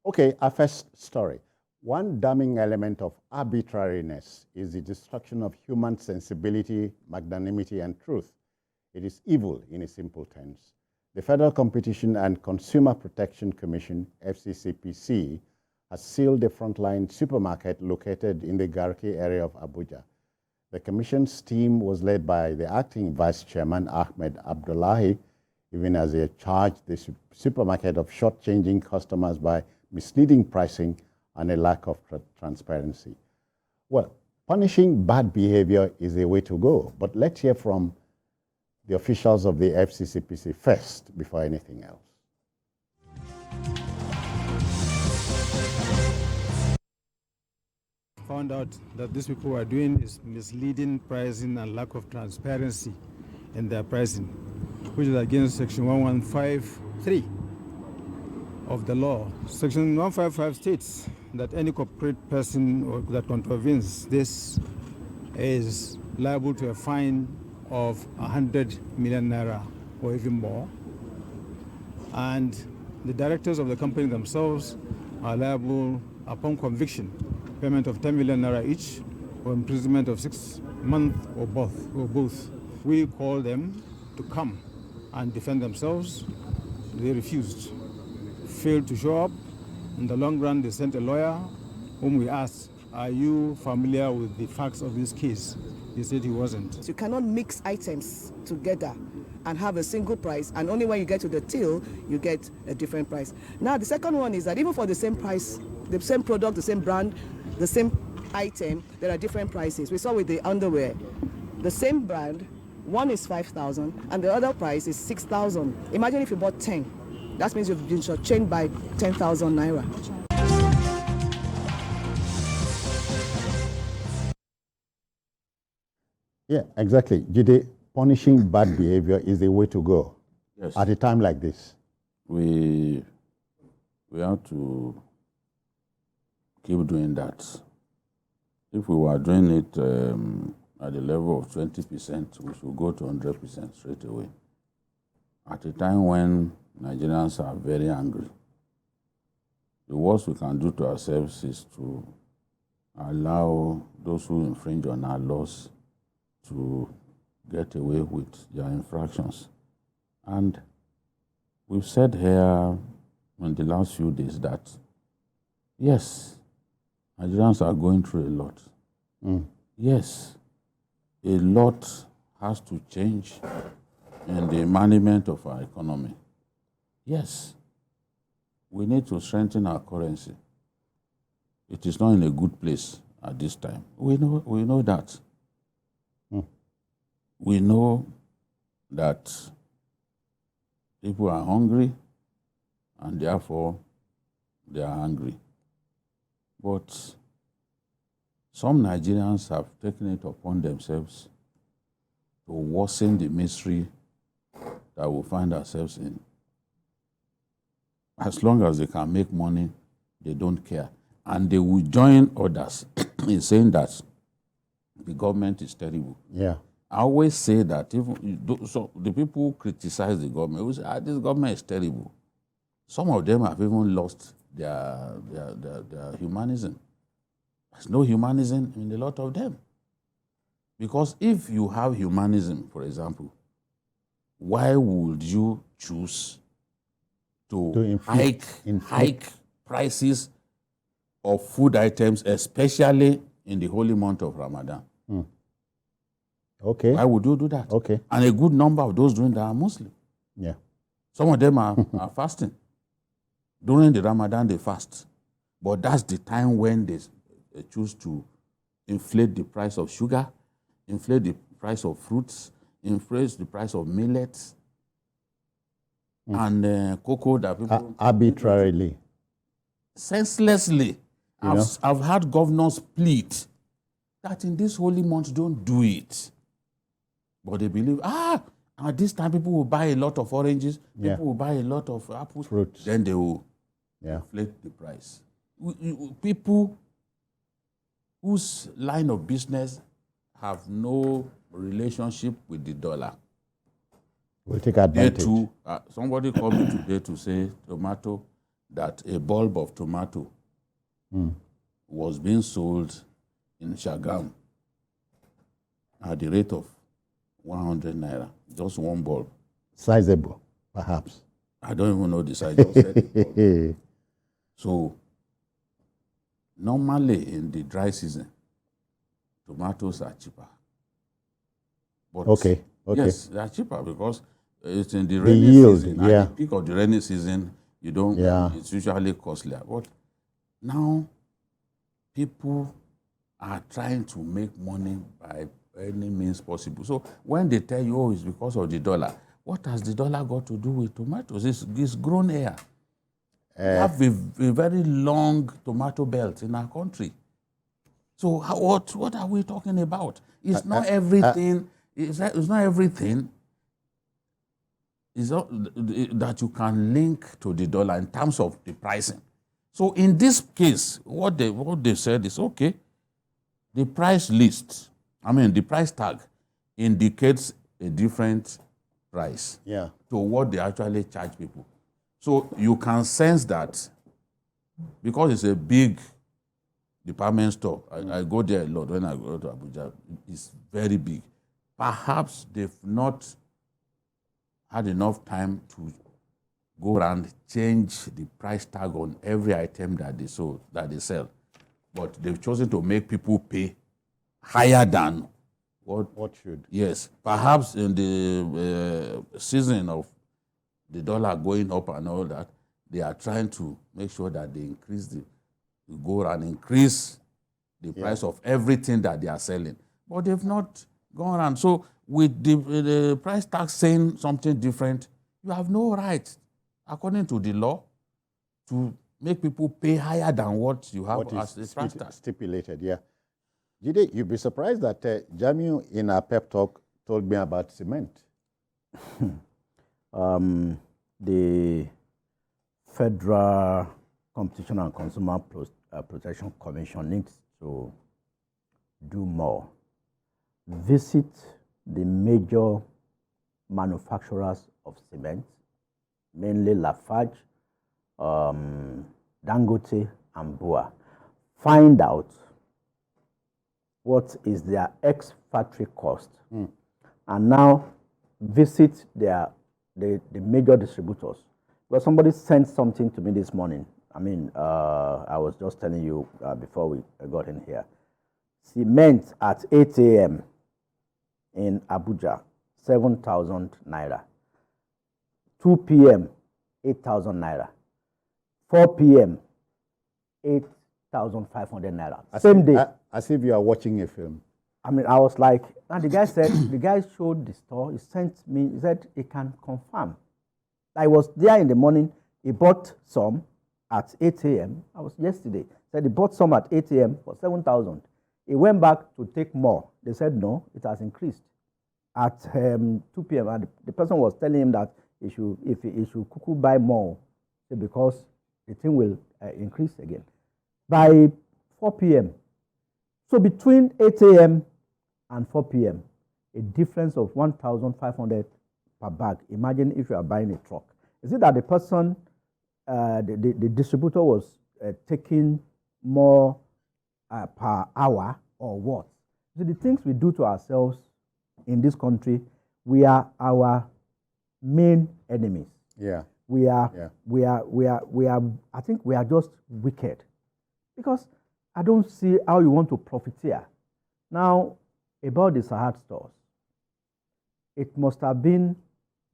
Okay, our first story. One damning element of arbitrariness is the destruction of human sensibility, magnanimity, and truth. It is evil in a simple terms. The Federal Competition and Consumer Protection Commission, FCCPC, has sealed a frontline supermarket located in the Garki area of Abuja. The commission's team was led by the acting vice chairman, Ahmed Abdullahi, even as they charged the supermarket of shortchanging customers by misleading pricing and a lack of transparency. Well, punishing bad behavior is a way to go, but let's hear from the officials of the FCCPC first before anything else. Found out that these people are doing is misleading pricing and lack of transparency in their pricing, which is against Section 1153 of the law. Section 155 states that any corporate person that contravenes this is liable to a fine of 100 million naira or even more. And the directors of the company themselves are liable upon conviction, payment of 10 million naira each, or imprisonment of 6 months or both. We called them to come and defend themselves. They refused, failed to show up. In the long run, they sent a lawyer whom we asked, are you familiar with the facts of this case? He said he wasn't. You cannot mix items together and have a single price, and only when you get to the till, you get a different price. Now, the second one is that even for the same price, the same product, the same brand, the same item, there are different prices. We saw with the underwear, the same brand, one is 5,000 and the other price is 6,000. Imagine if you bought 10. That means you've been shortchanged by 10,000 naira. Yeah, exactly. Jide, punishing bad behavior is the way to go. Yes. At a time like this. We have to keep doing that. If we were doing it at the level of 20%, we should go to 100% straight away. At a time when Nigerians are very angry, the worst we can do to ourselves is to allow those who infringe on our laws to get away with their infractions. And we've said here in the last few days that, yes, Nigerians are going through a lot. Yes, a lot has to change in the management of our economy. Yes, we need to strengthen our currency. It is not in a good place at this time. We know that. We know that people are hungry and therefore they are angry. But some Nigerians have taken it upon themselves to worsen the misery that we find ourselves in. As long as they can make money, they don't care. And they will join others in saying that the government is terrible. Yeah. I always say that so the people who criticize the government will say, this government is terrible. Some of them have even lost their humanism. There's no humanism in a lot of them. Because if you have humanism, for example, why would you choose to hike prices of food items, especially in the holy month of Ramadan? Okay. Why would you do that? Okay. And a good number of those doing that are Muslim. Yeah. Some of them are fasting. During the Ramadan, they fast. But that's the time when they choose to inflate the price of sugar, inflate the price of fruits, inflate the price of millets, and cocoa that people... Arbitrarily. Senselessly. I've had governors plead that in this holy month, don't do it. But they believe, at this time people will buy a lot of oranges, people will buy a lot of apples, fruits. Then they will inflate the price. People whose line of business have no relationship with the dollar. We'll take advantage. Somebody called me today to say tomato that a bulb of tomato was being sold in Shagam at the rate of 100 naira, just one bulb. Sizable, perhaps. I don't even know the size. Just said the bulb. So normally in the dry season, tomatoes are cheaper. But Okay. yes, they are cheaper because it's in the rainy yield, season. yeah. At the peak of the rainy season, you don't. It's usually costlier. But now people are trying to make money by any means possible. So when they tell you, oh, it's because of the dollar, what has the dollar got to do with tomatoes? It's grown here. We have a very long tomato belt in our country. So what are we talking about? It's not everything. It's not everything. It's not that you can link to the dollar in terms of the pricing. So in this case, what they said is okay. The price list, the price tag, indicates a different price to what they actually charge people. So you can sense that because it's a big department store. I go there a lot when I go to Abuja. It's very big. Perhaps they've not had enough time to go around, change the price tag on every item that they sell. But they've chosen to make people pay higher than what should. Yes. Perhaps in the season of the dollar going up and all that, they are trying to make sure that they go around increase the price of everything that they are selling. But they've not gone around. So with the price tag saying something different, you have no right, according to the law, to make people pay higher than what you have as the price tag. Stipulated, yeah. Jide, you'd be surprised that Jamiu in our pep talk told me about cement. The Federal Competition and Consumer Protection Commission needs to do more. Visit the major manufacturers of cement, mainly Lafarge, Dangote, and Bua. Find out what is their ex-factory cost, and now visit the major distributors. Because somebody sent something to me this morning. I was just telling you before we got in here. Cement at 8 a.m. in Abuja, 7,000 naira. 2 p.m., 8,000 naira. 4 p.m., 8,500 naira. Same day. As if you are watching a film. I was like, and the guy said, the guy showed the store, he sent me, he said he can confirm. I was there in the morning, he bought some at 8 a.m. I was yesterday. Said he bought some at 8 a.m. for 7,000. He went back to take more. They said, no, it has increased. At 2 p.m., and the person was telling him that he should cuckoo buy more because the thing will increase again. By 4 p.m., so between 8 a.m. and 4 p.m., a difference of 1,500 per bag. Imagine if you are buying a truck. Is it that the person, the distributor was taking more per hour or what? So the things we do to ourselves in this country, we are our main enemies. Yeah. I think we are just wicked. Because I don't see how you want to profiteer. Now, about the Sahad stores, it must have been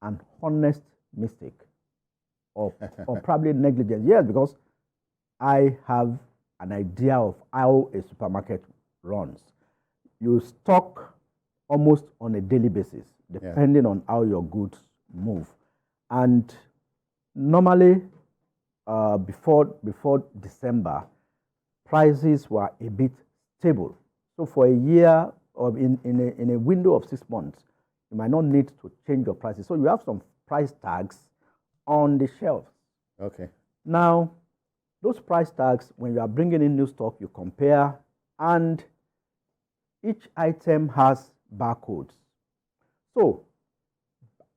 an honest mistake or probably negligence. Yes, because I have an idea of how a supermarket runs. You stock almost on a daily basis, depending on how your goods move. And normally, before December, prices were a bit stable. So for a year or in a window of 6 months, you might not need to change your prices. So you have some price tags on the shelves. Okay. Now, those price tags, when you are bringing in new stock, you compare, and each item has barcodes. So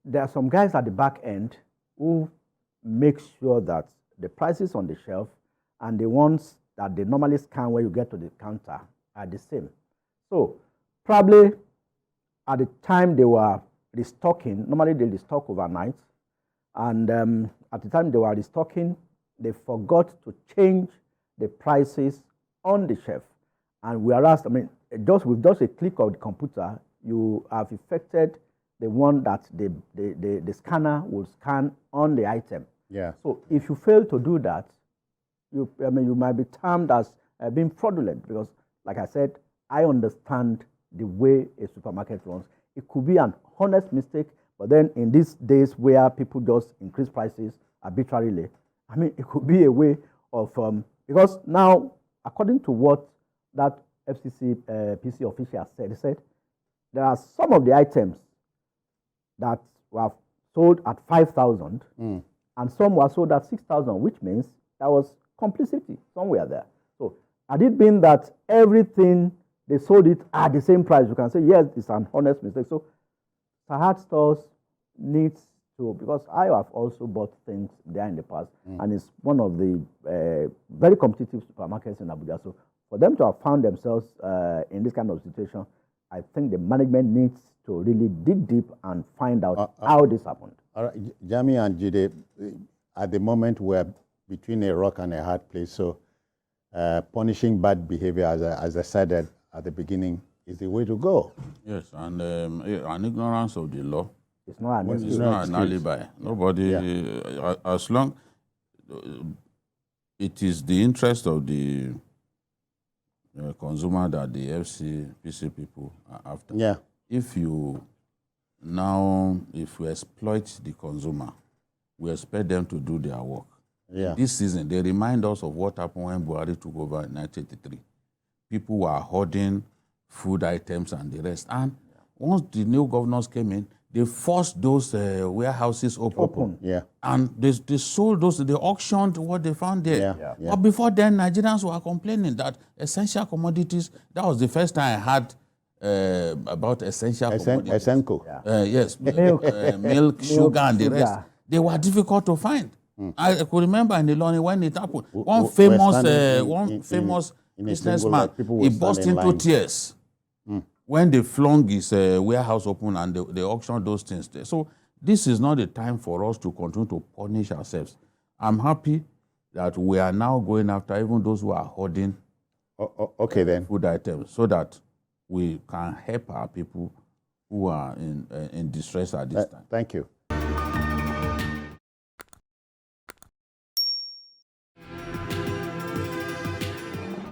there are some guys at the back end who make sure that the prices on the shelf and the ones that they normally scan when you get to the counter are the same. So probably at the time they were restocking, normally they restock overnight, and at the time they were restocking, they forgot to change the prices on the shelf. And whereas, I mean, with just a click of the computer, you have effected the one that the scanner will scan on the item. Yeah. So if you fail to do that, you might be termed as being fraudulent, because, like I said, I understand the way a supermarket runs. It could be an honest mistake, but then in these days where people just increase prices arbitrarily, I mean, it could be a way of, because now, according to what that FCCPC official said, he said there are some of the items that were sold at 5,000 and some were sold at 6,000, which means there was complicity somewhere there. So had it been that everything they sold it at the same price, you can say, yes, it's an honest mistake. So Sahad stores needs to, because I have also bought things there in the past, and it's one of the very competitive supermarkets in Abuja. So for them to have found themselves in this kind of situation, I think the management needs to really dig deep and find out how this happened. All right, Jami and Jide, at the moment we're between a rock and a hard place. So punishing bad behavior, as I said at the beginning, is the way to go. Yes, and an ignorance of the law. It's not an It's not an alibi. Nobody, as long it is the interest of the consumer that the FCCPC people are after. Yeah. If you exploit the consumer, we expect them to do their work. Yeah. This season, they remind us of what happened when Buhari took over in 1983. People were hoarding food items and the rest. And once the new governors came in, they forced those warehouses open. Yeah. And they sold those, they auctioned what they found there. Yeah. But before then, Nigerians were complaining that essential commodities, that was the first time I heard about essential commodities. Esenko. Yes, milk, sugar, and the rest. They were difficult to find. I could remember in the London when it happened. One famous businessman, he burst into tears when they flung his warehouse open and they auctioned those things there. So this is not the time for us to continue to punish ourselves. I'm happy that we are now going after even those who are hoarding food items, so that we can help our people who are in distress at this time. Thank you.